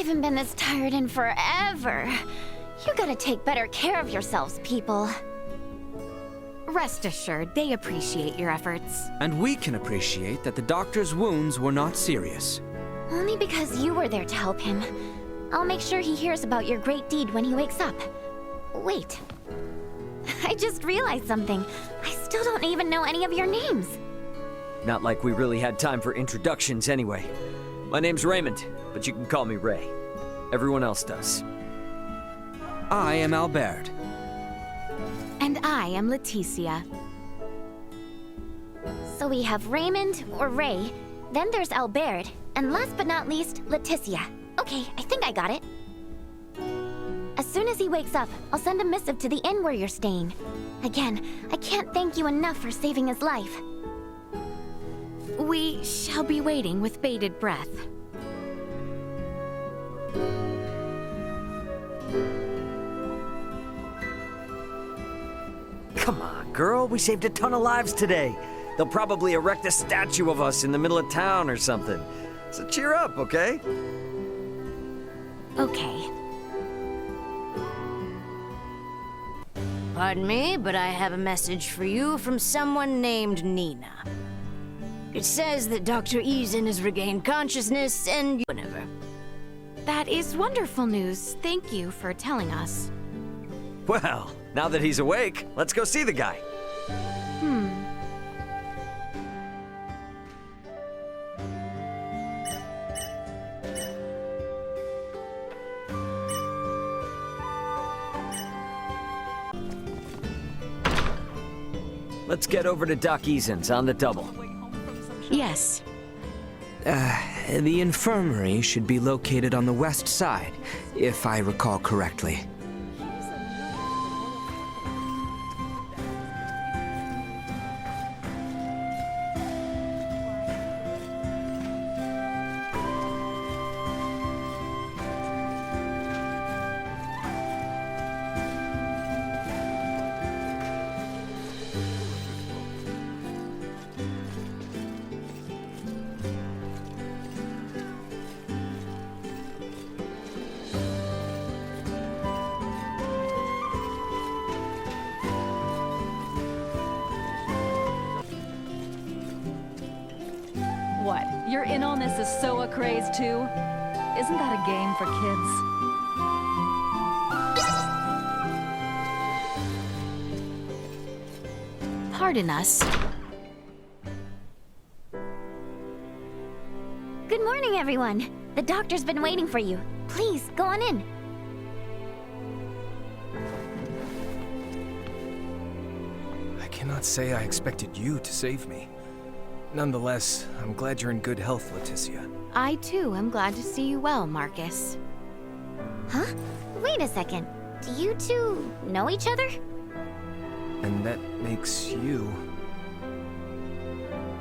haven't been this tired in forever. You gotta take better care of yourselves, people. Rest assured, they appreciate your efforts. And we can appreciate that the doctor's wounds were not serious. Only because you were there to help him. I'll make sure he hears about your great deed when he wakes up. Wait. I just realized something. I still don't even know any of your names. Not like we really had time for introductions anyway. My name's Raymond, but you can call me Ray. Everyone else does. I am Albert. And I am Leticia. So we have Raymond, or Ray, then there's Albert, and last but not least, Leticia. Okay, I think I got it. As soon as he wakes up, I'll send a missive to the inn where you're staying. Again, I can't thank you enough for saving his life. We shall be waiting with bated breath. Come on, girl. We saved a ton of lives today. They'll probably erect a statue of us in the middle of town or something. So cheer up, okay? Okay. Pardon me, but I have a message for you from someone named Nina. It says that Dr. Eason has regained consciousness and whatever. That is wonderful news. Thank you for telling us. Well, now that he's awake, let's go see the guy. Let's get over to Doc Eason's on the double. Yes. The infirmary should be located on the west side, if I recall correctly. What? You're in on this Asoa craze too? Isn't that a game for kids? Pardon us. Good morning, everyone. The doctor's been waiting for you. Please, go on in. I cannot say I expected you to save me. Nonetheless, I'm glad you're in good health, Leticia. I too am glad to see you well, Marcus. Huh? Wait a second. Do you two know each other? And that makes you...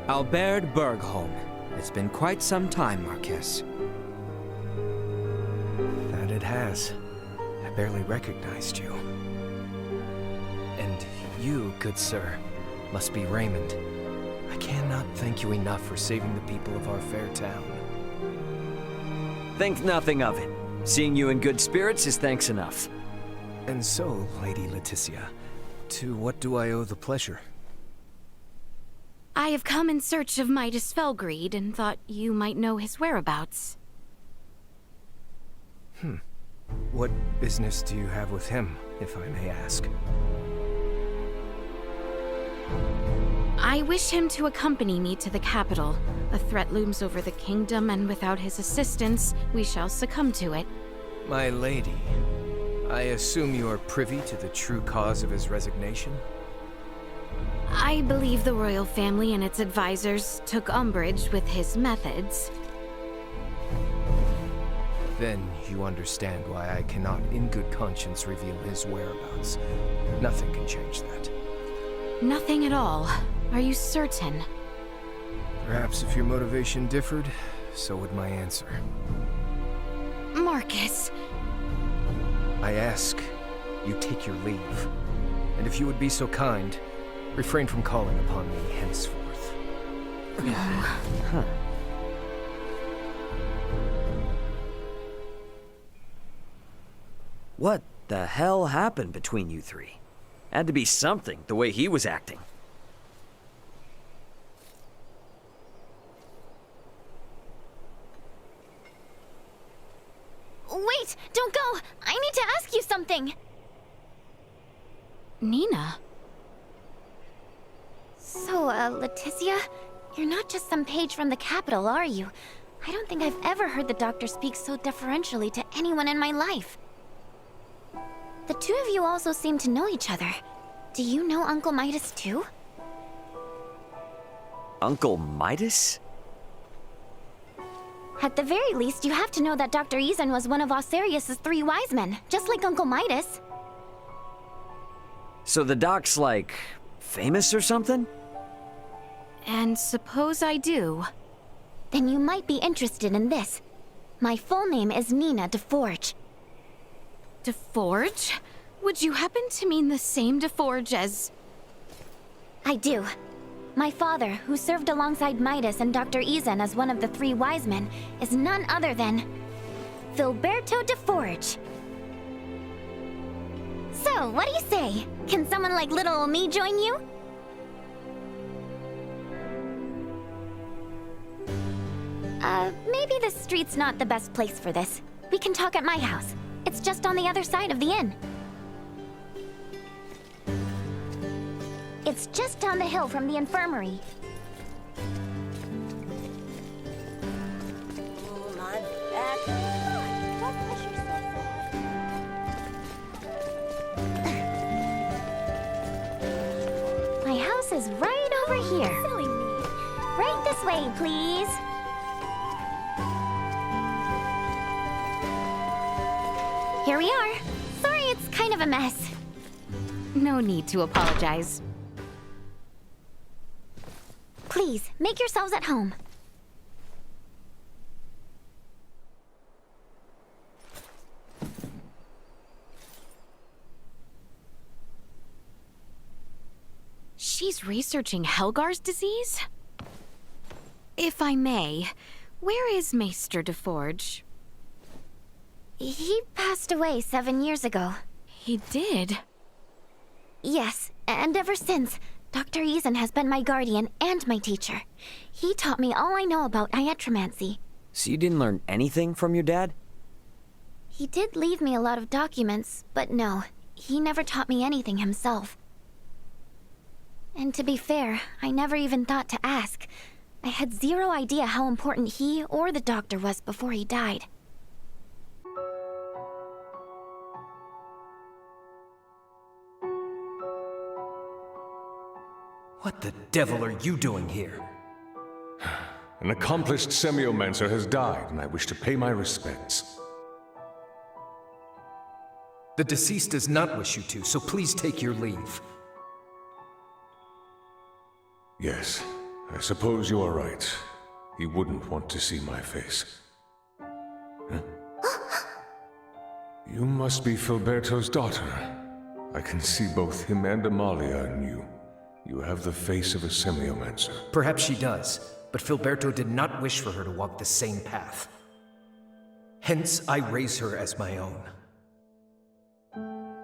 Albert Bergholm. It's been quite some time, Marquess. That it has. I barely recognized you. And you, good sir, must be Raymond. I cannot thank you enough for saving the people of our fair town. Think nothing of it. Seeing you in good spirits is thanks enough. And so, Lady Leticia, to what do I owe the pleasure? I have come in search of Midas Felgreed and thought you might know his whereabouts. What business do you have with him, if I may ask? I wish him to accompany me to the capital. A threat looms over the kingdom, and without his assistance, we shall succumb to it. My lady, I assume you are privy to the true cause of his resignation? I believe the royal family and its advisors took umbrage with his methods. Then you understand why I cannot in good conscience reveal his whereabouts. Nothing can change that. Nothing at all. Are you certain? Perhaps if your motivation differed, so would my answer. Marcus. I ask, you take your leave. And if you would be so kind, refrain from calling upon me henceforth. What the hell happened between you three? Had to be something, the way he was acting. Wait, don't go! I need to ask you something! Nina? So, Leticia, you're not just some page from the capital, are you? I don't think I've ever heard the doctor speak so deferentially to anyone in my life. The two of you also seem to know each other. Do you know Uncle Midas too? Uncle Midas? At the very least, you have to know that Dr. Izan was one of Osarius's 3 wise men, just like Uncle Midas. So the doc's like, famous or something? And suppose I do. Then you might be interested in this. My full name is Nina DeForge. DeForge? Would you happen to mean the same DeForge as... I do. My father, who served alongside Midas and Dr. Izan as one of the 3 wise men, is none other than... Filberto DeForge. So, what do you say? Can someone like little ol' me join you? Maybe the street's not the best place for this. We can talk at my house. It's just on the other side of the inn. It's just down the hill from the infirmary. Oh, my back. Don't push yourself so hard. My house is right over here. Silly me. Right this way, please. Here we are. Sorry, it's kind of a mess. No need to apologize. Please, make yourselves at home. She's researching Helgar's disease? If I may, where is Maester DeForge? He passed away 7 years ago. He did? Yes, and ever since, Dr. Izan has been my guardian and my teacher. He taught me all I know about iatromancy. So you didn't learn anything from your dad? He did leave me a lot of documents, but no, he never taught me anything himself. And to be fair, I never even thought to ask. I had zero idea how important he or the doctor was before he died. What the devil are you doing here? An accomplished semiomancer has died, and I wish to pay my respects. The deceased does not wish you to, so please take your leave. Yes, I suppose you are right. He wouldn't want to see my face. Huh? You must be Filberto's daughter. I can see both him and Amalia in you. You have the face of a semiomancer. Perhaps she does, but Filberto did not wish for her to walk the same path. Hence, I raise her as my own.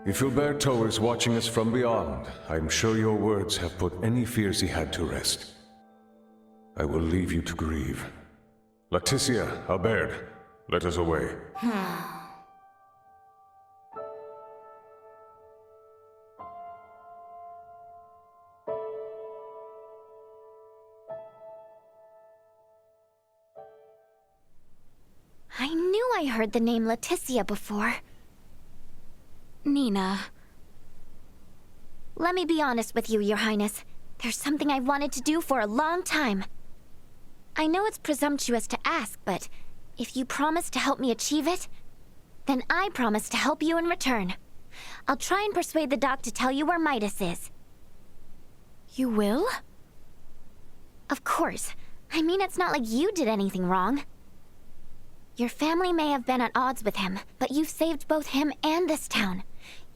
If Filberto is watching us from beyond, I'm sure your words have put any fears he had to rest. I will leave you to grieve. Leticia, Albert, let us away. I knew I heard the name Leticia before. Nina. Let me be honest with you, Your Highness. There's something I've wanted to do for a long time. I know it's presumptuous to ask, but if you promise to help me achieve it, then I promise to help you in return. I'll try and persuade the doc to tell you where Midas is. You will? Of course. I mean, it's not like you did anything wrong. Your family may have been at odds with him, but you've saved both him and this town.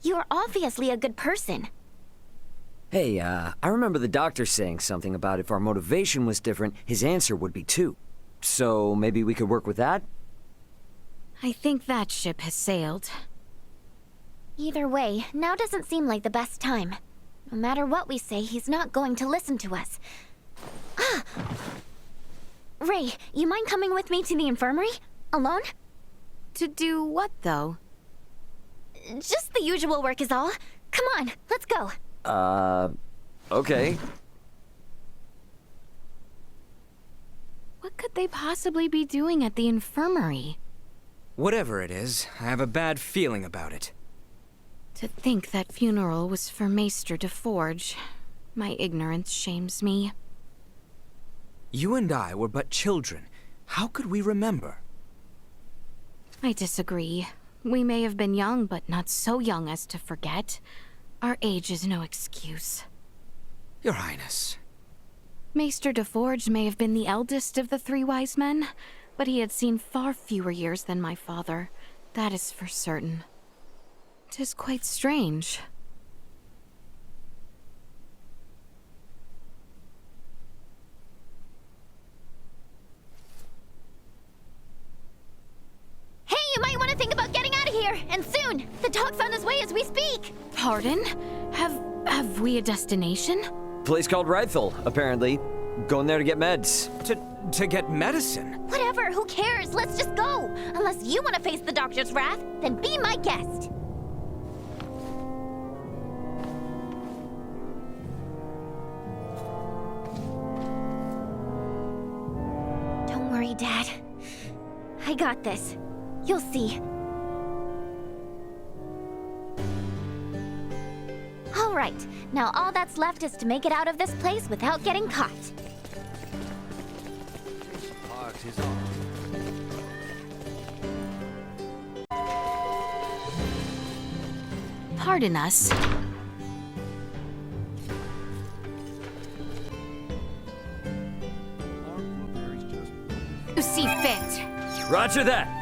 You are obviously a good person. Hey, I remember the doctor saying something about if our motivation was different, his answer would be too. So maybe we could work with that? I think that ship has sailed. Either way, now doesn't seem like the best time. No matter what we say, he's not going to listen to us. Ah! Ray, you mind coming with me to the infirmary? Alone? To do what, though? Just the usual work is all. Come on, let's go. Okay. What could they possibly be doing at the infirmary? Whatever it is, I have a bad feeling about it. To think that funeral was for Maester de Forge. My ignorance shames me. You and I were but children. How could we remember? I disagree. We may have been young, but not so young as to forget. Our age is no excuse. Your Highness. Maester de Forge may have been the eldest of the three wise men, but he had seen far fewer years than my father. That is for certain. 'Tis quite strange. Hey, you might want to think about getting out of here, and soon! The dog's on his way as we speak! Pardon? Have we a destination? Place called Rythel, apparently. Going there to get meds. To get medicine? Whatever, who cares? Let's just go! Unless you want to face the doctor's wrath, then be my guest! Don't worry, Dad. I got this. You'll see. All right, now all that's left is to make it out of this place without getting caught. Pardon us. You see fit. Roger that.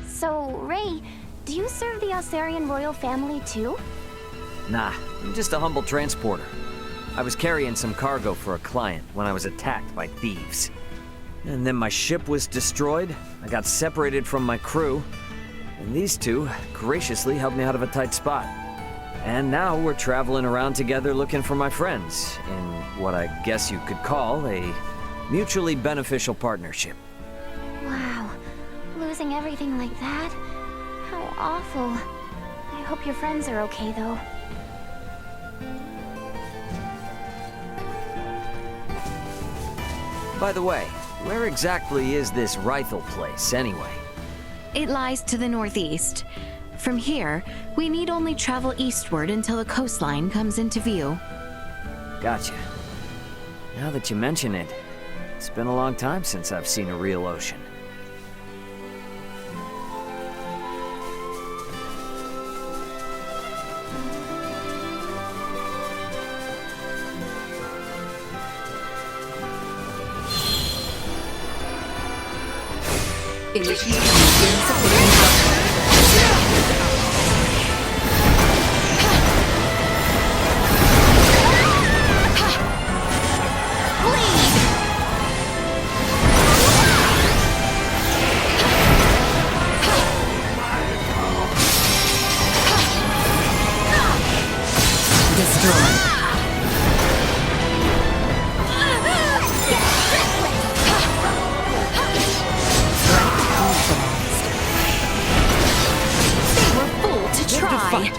So, Ray, do you serve the Alsarian royal family too? Nah, I'm just a humble transporter. I was carrying some cargo for a client when I was attacked by thieves. And then my ship was destroyed, I got separated from my crew, and these two graciously helped me out of a tight spot. And now we're traveling around together looking for my friends, in what I guess you could call a mutually beneficial partnership. Wow, losing everything like that? How awful. I hope your friends are okay, though. By the way, where exactly is this Rythel place, anyway? It lies to the northeast. From here, we need only travel eastward until the coastline comes into view. Gotcha. Now that you mention it, it's been a long time since I've seen a real ocean.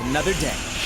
Another day.